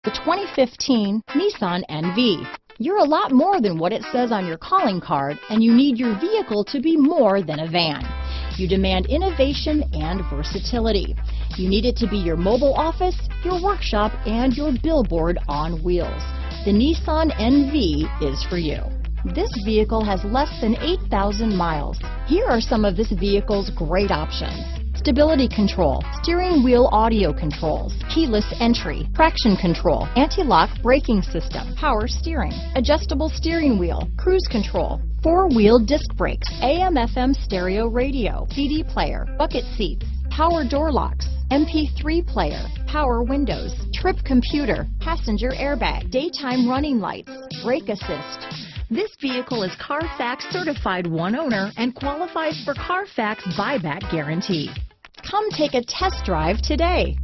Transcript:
The 2015 Nissan NV. You're a lot more than what it says on your calling card, and you need your vehicle to be more than a van. You demand innovation and versatility. You need it to be your mobile office, your workshop, and your billboard on wheels. The Nissan NV is for you. This vehicle has less than 8,000 miles. Here are some of this vehicle's great options: stability control, steering wheel audio controls, keyless entry, traction control, anti-lock braking system, power steering, adjustable steering wheel, cruise control, four-wheel disc brakes, AM/FM stereo radio, CD player, bucket seats, power door locks, MP3 player, power windows, trip computer, passenger airbag, daytime running lights, brake assist. This vehicle is CARFAX certified one owner and qualifies for CARFAX buyback guarantee. Come take a test drive today.